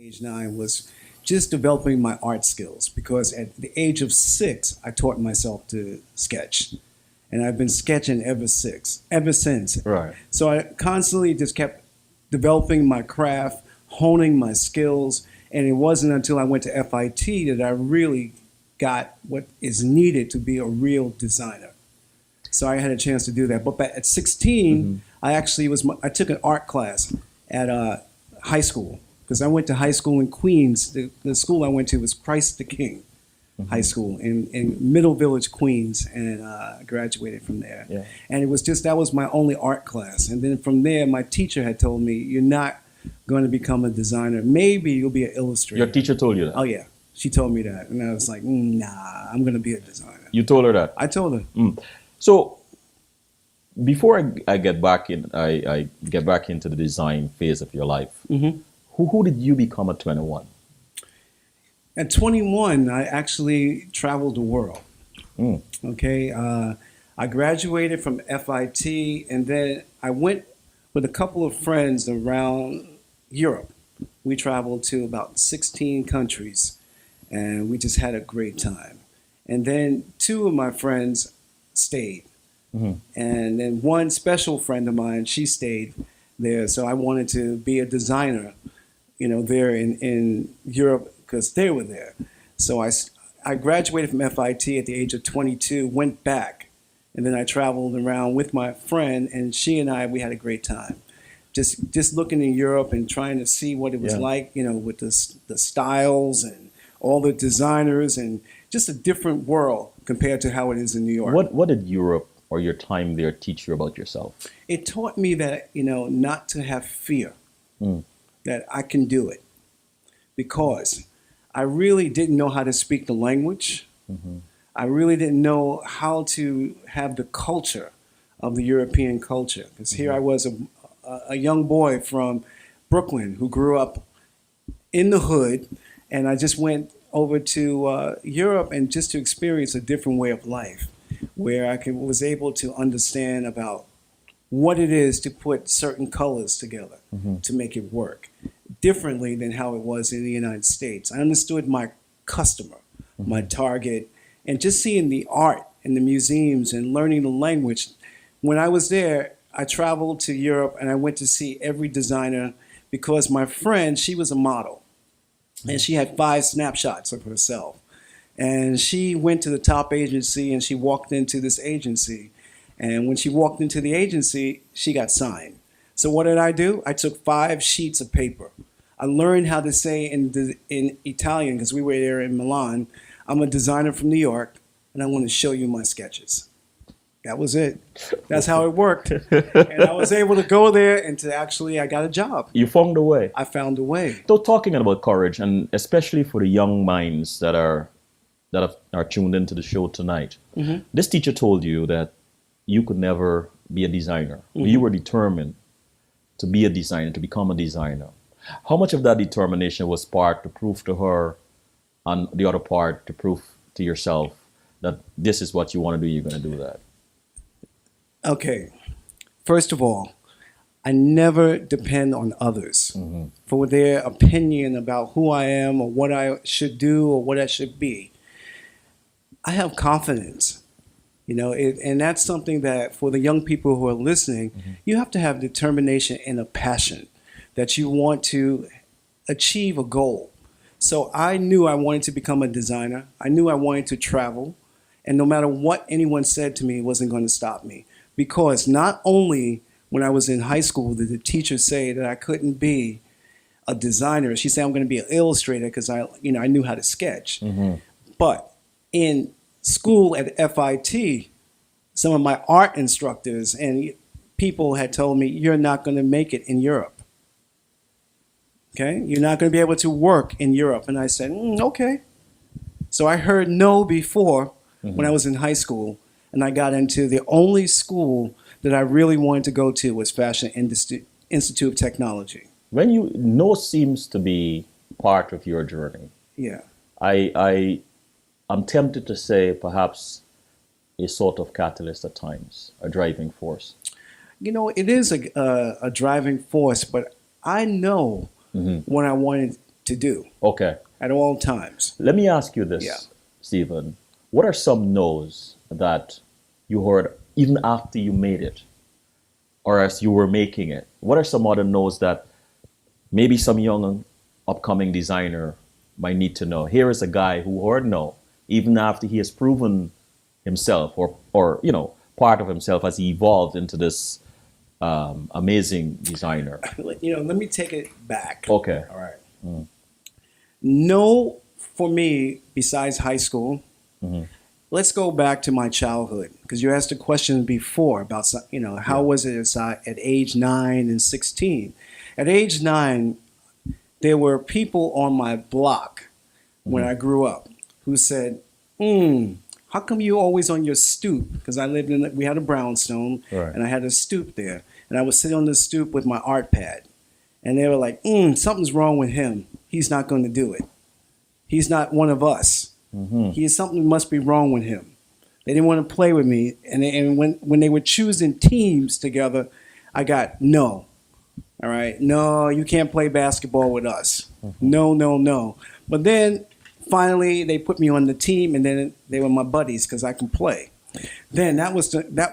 Age 9 was just developing my art skills because at the age of 6, I taught myself to sketch. And I've been sketching ever since. Right. So I constantly just kept developing my craft, honing my skills. And it wasn't until I went to FIT that I really got what is needed to be a real designer. So I had a chance to do that. But at 16, I took an art class at high school. Because I went to high school in Queens. The school I went to was Christ the King High School in Middle Village, Queens, and I graduated from there. Yeah. And it was that was my only art class. And then from there, my teacher had told me, you're not going to become a designer. Maybe you'll be an illustrator. Your teacher told you that? Oh, yeah. She told me that. And I was like, nah, I'm going to be a designer. You told her that? I told her. So before I get back I get back into the design phase of your life, who did you become at 21? At 21, I actually traveled the world. Okay, I graduated from FIT, and then I went with a couple of friends around Europe. We traveled to about 16 countries, and we just had a great time. And then 2 of my friends stayed. And then one special friend of mine, she stayed there. So I wanted to be a designer, there in Europe because they were there. So I graduated from FIT at the age of 22, went back, and then I traveled around with my friend, and she and we had a great time. Just looking in Europe and trying to see what it was like, with the styles and all the designers and just a different world compared to how it is in New York. What did Europe or your time there teach you about yourself? It taught me that, not to have fear, that I can do it. Because I really didn't know how to speak the language. I really didn't know how to have the culture of the European culture. Because here I was a young boy from Brooklyn who grew up in the hood, and I just went over to Europe and just to experience a different way of life, where I was able to understand about what it is to put certain colors together to make it work differently than how it was in the United States. I understood my customer, my target, and just seeing the art in the museums and learning the language. When I was there, I traveled to Europe and I went to see every designer because my friend, she was a model and she had 5 snapshots of herself. And she went to the top agency and she walked into this agency. And when she walked into the agency, she got signed. So what did I do? I took 5 sheets of paper. I learned how to say in Italian, because we were there in Milan, I'm a designer from New York, and I want to show you my sketches. That was it. That's how it worked. And I was able to go there and I got a job. You found a way. I found a way. So talking about courage, and especially for the young minds that are tuned into the show tonight, this teacher told you that you could never be a designer. You were determined to be a designer, to become a designer. How much of that determination was part to prove to her, and the other part to prove to yourself that this is what you want to do, you're going to do that? Okay. First of all, I never depend on others for their opinion about who I am or what I should do or what I should be. I have confidence. And that's something that for the young people who are listening, you have to have determination and a passion that you want to achieve a goal. So I knew I wanted to become a designer. I knew I wanted to travel. And no matter what anyone said to me, it wasn't going to stop me. Because not only when I was in high school did the teacher say that I couldn't be a designer, she said I'm going to be an illustrator because I knew how to sketch. But in school at FIT, some of my art instructors and people had told me, you're not going to make it in Europe. Okay? You're not going to be able to work in Europe. And I said, okay. So I heard no before when I was in high school, and I got into the only school that I really wanted to go to was Fashion Institute of Technology. When you know seems to be part of your journey. Yeah. I'm tempted to say perhaps a sort of catalyst at times, a driving force. You know, it is a driving force, but I know what I wanted to do. Okay. At all times. Let me ask you this, Stephen. What are some no's that you heard even after you made it or as you were making it? What are some other no's that maybe some young upcoming designer might need to know? Here is a guy who heard no, even after he has proven himself or part of himself as he evolved into this amazing designer. Let me take it back. Okay. All right. No, for me, besides high school, let's go back to my childhood, because you asked a question before about, how was it at age 9 and 16. At age 9, there were people on my block when I grew up who said, how come you always on your stoop? Because we had a brownstone, right, and I had a stoop there. And I would sit on the stoop with my art pad. And they were like, something's wrong with him. He's not going to do it. He's not one of us. Something must be wrong with him. They didn't want to play with me. And when they were choosing teams together, I got no. All right. No, you can't play basketball with us. No. But then finally they put me on the team, and then they were my buddies because I can play. Then that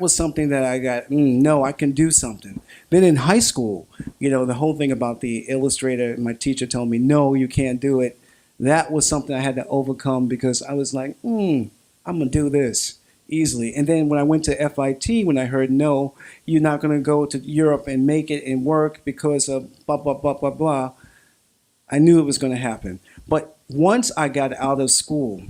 was something that I got, no, I can do something. Then in high school, the whole thing about the illustrator, my teacher told me, no, you can't do it. That was something I had to overcome because I was like, I'm going to do this easily. And then when I went to FIT, when I heard, no, you're not going to go to Europe and make it and work because of blah, blah, blah, blah, blah, I knew it was going to happen. But once I got out of school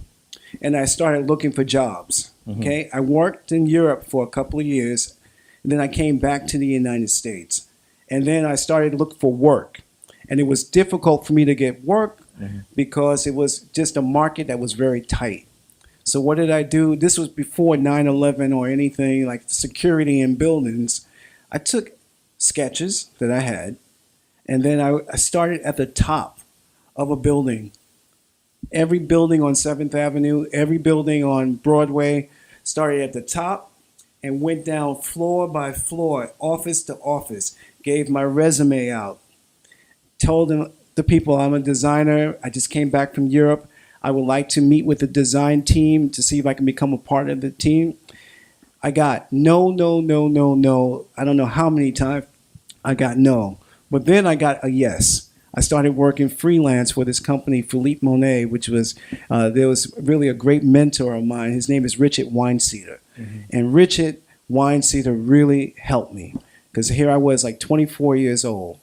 and I started looking for jobs, okay, I worked in Europe for a couple of years, and then I came back to the United States. And then I started to look for work. And it was difficult for me to get work because it was just a market that was very tight. So what did I do? This was before 9/11 or anything like security in buildings. I took sketches that I had, and then I started at the top of a building. Every building on 7th Avenue, every building on Broadway, started at the top and went down floor by floor, office to office, gave my resume out, told them, the people, I'm a designer. I just came back from Europe. I would like to meet with the design team to see if I can become a part of the team. I got no. I don't know how many times I got no. But then I got a yes. I started working freelance for this company, Philippe Monet, which was, there was really a great mentor of mine. His name is Richard Weinsteeder. And Richard Weinsteeder really helped me because here I was like 24 years old.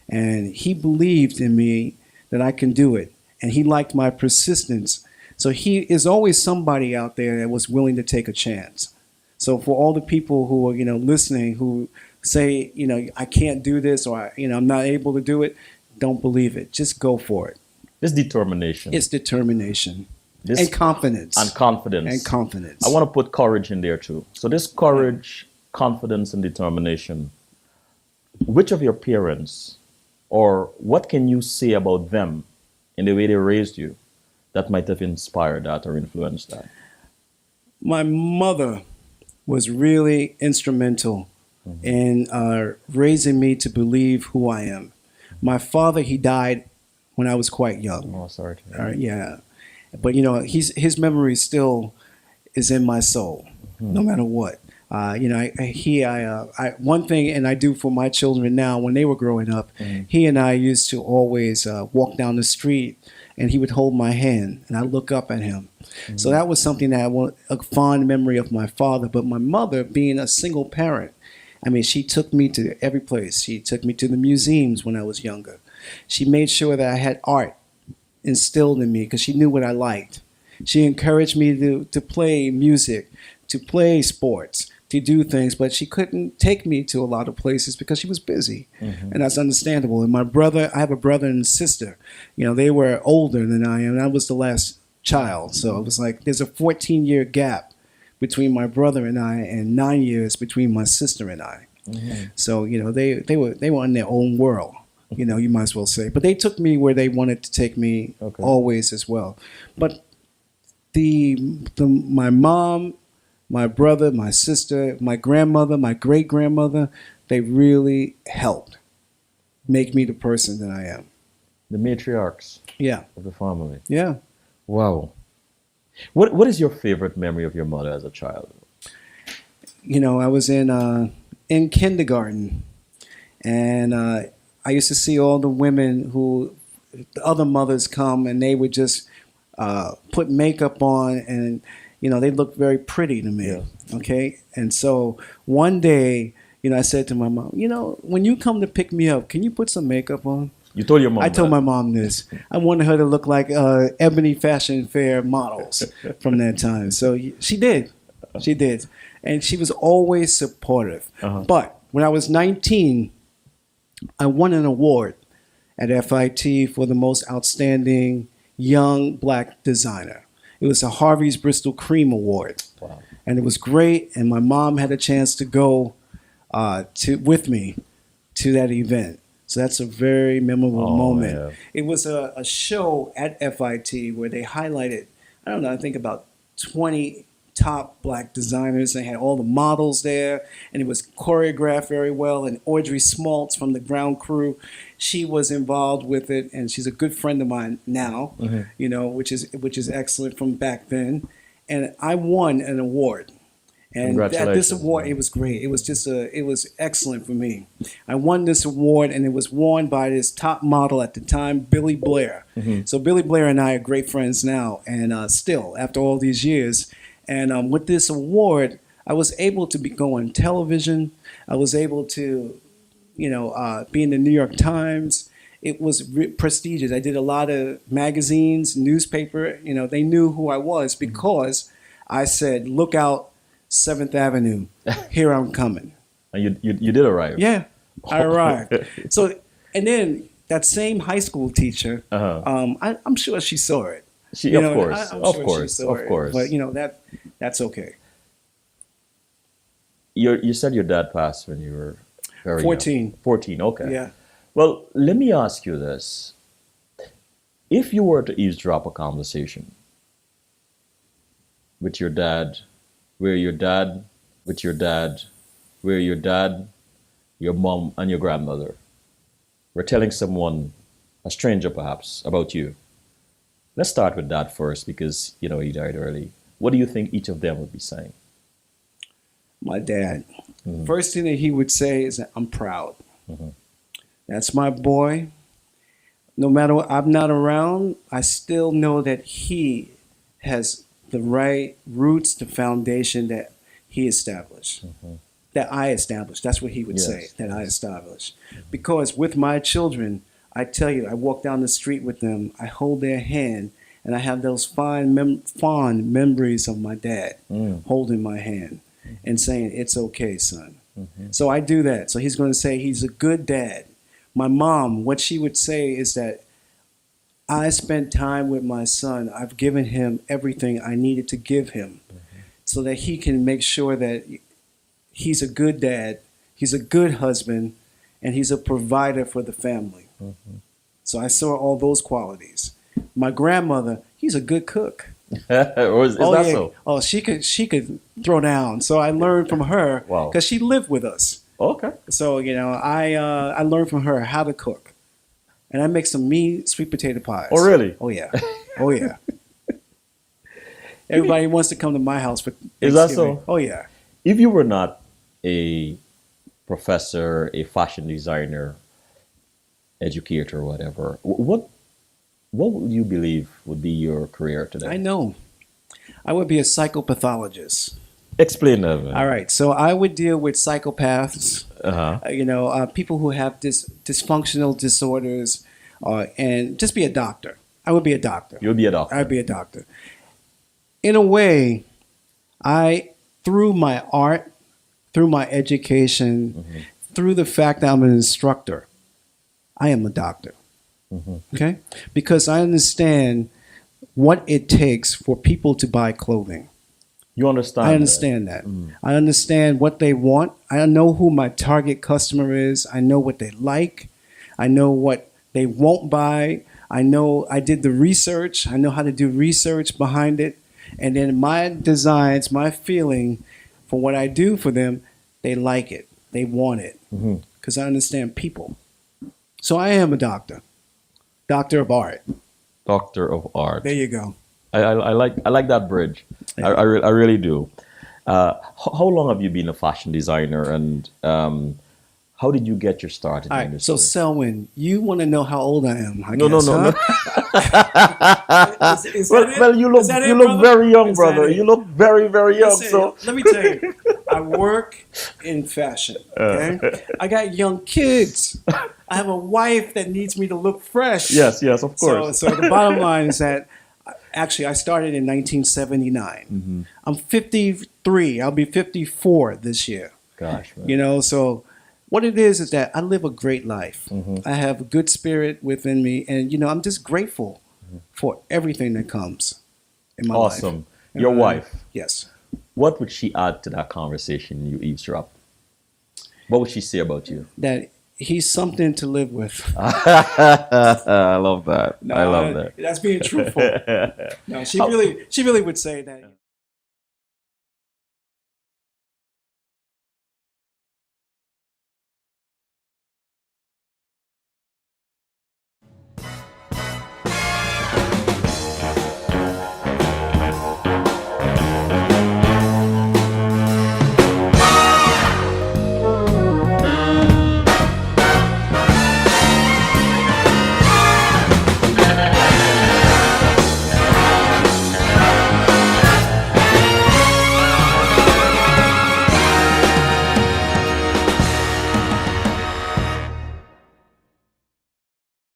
And he believed in me that I can do it. And he liked my persistence. So he is always somebody out there that was willing to take a chance. So for all the people who are, listening, who say, I can't do this or, I'm not able to do it, don't believe it. Just go for it. It's determination. It's determination. And confidence. And confidence. And confidence. I want to put courage in there too. So this courage, confidence, and determination, which of your parents or what can you say about them in the way they raised you that might have inspired that or influenced that? My mother was really instrumental in raising me to believe who I am. My father, he died when I was quite young. Oh, sorry to hear. Yeah. But, his memory still is in my soul, no matter what. One thing, and I do for my children now, when they were growing up, he and I used to always walk down the street and he would hold my hand, and I look up at him. So that was something that I want, a fond memory of my father. But my mother, being a single parent, I mean, she took me to every place. She took me to the museums when I was younger. She made sure that I had art instilled in me because she knew what I liked. She encouraged me to play music, to play sports, to do things, but she couldn't take me to a lot of places because she was busy. And that's understandable. And my brother, I have a brother and sister. You know, they were older than I am, and I was the last child. So it was like there's a 14-year gap between my brother and I, and 9 years between my sister and I. So, you know, they were in their own world, you know, you might as well say. But they took me where they wanted to take me always as well. But my mom, my brother, my sister, my grandmother, my great-grandmother, they really helped make me the person that I am. The matriarchs Yeah. of the family. Yeah. Wow. What is your favorite memory of your mother as a child? You know, I was in kindergarten, and I used to see all the women who, the other mothers come, and they would just put makeup on, and you know, they looked very pretty to me. Okay, and so one day, you know, I said to my mom, you know, when you come to pick me up, can you put some makeup on? You told your mom I told that? my mom this. I wanted her to look like Ebony Fashion Fair models from that time. So she did. She did. And she was always supportive. But when I was 19, I won an award at FIT for the most outstanding young black designer. It was a Harvey's Bristol Cream Award. Wow. And it was great. And my mom had a chance to go with me to that event. So that's a very memorable moment. Yeah. It was a show at FIT where they highlighted, I don't know, I think about 20 top black designers. They had all the models there, and it was choreographed very well. And Audrey Smaltz from the ground crew, she was involved with it, and she's a good friend of mine now, you know, which is excellent from back then. And I won an award. And at this award, it was great. It was it was excellent for me. I won this award, and it was won by this top model at the time, Billy Blair. So Billy Blair and I are great friends now, and still, after all these years. And with this award, I was able to go on television. I was able to, you know, be in the New York Times. It was prestigious. I did a lot of magazines, newspaper. You know, they knew who I was because I said, "Look out, 7th Avenue, here I'm coming." And you did arrive. Yeah, I arrived. So, and then that same high school teacher, I'm sure she saw it. Of course. But you know, that's okay. You said your dad passed when you were very 14. young. 14, okay. Yeah. Well, let me ask you this. If you were to eavesdrop a conversation with your dad, where your dad, with your dad, where your dad, your mom, and your grandmother were telling someone, a stranger perhaps, about you. Let's start with that first because, you know, he died early. What do you think each of them would be saying? My dad. First thing that he would say is that I'm proud. That's my boy. No matter what, I'm not around, I still know that he has the right roots, the foundation that he established, that I established. That's what he would say, that I established. Because with my children, I tell you, I walk down the street with them, I hold their hand, and I have those fond memories of my dad holding my hand and saying, "It's okay, son." So I do that. So he's going to say he's a good dad. My mom, what she would say is that I spent time with my son. I've given him everything I needed to give him so that he can make sure that he's a good dad, he's a good husband, and he's a provider for the family. So I saw all those qualities. My grandmother, he's a good cook. Is that so? Oh, she could throw down. So I learned from her because she lived with us. Okay. So, you know, I learned from her how to cook. And I make some mean sweet potato pies. Oh, really? Oh, yeah. Oh, yeah. Everybody wants to come to my house for Thanksgiving. Is that so? Oh, yeah. If you were not a professor, a fashion designer, educator, whatever, what What would you believe would be your career today? I know. I would be a psychopathologist. Explain that, man. All right. So I would deal with psychopaths, Uh-huh. people who have dysfunctional disorders, and just be a doctor. I would be a doctor. You'll be a doctor. I'd be a doctor. In a way, through my art, through my education, through the fact that I'm an instructor, I am a doctor. Okay? Because I understand what it takes for people to buy clothing. You understand? I understand that. I understand what they want. I know who my target customer is. I know what they like. I know what they won't buy. I know I did the research. I know how to do research behind it. And then my designs, my feeling for what I do for them, they like it. They want it. Because I understand people. So I am a doctor. Doctor of art. Doctor of art. There you go. I like that bridge. I really do. How long have you been a fashion designer, and how did you get your start in the All right. industry? So Selwyn, you want to know how old I am? I No, guess, no. Is that it? Well, you Is that it, look brother? very young, Is that brother. it? You look very, very young. Listen, So let me tell you, I work in fashion. Okay, I got young kids. I have a wife that needs me to look fresh. yes, of course. So the bottom line is that actually I started in 1979. I'm 53. I'll be 54 this year. Gosh, man. So what it is that I live a great life. I have a good spirit within me, and I'm just grateful for everything that comes in my life. Awesome. Your wife. Yes. What would she add to that conversation you eavesdrop? What would she say about you? That he's something to live with. I love that. I love that. That's being truthful. No, she really would say that.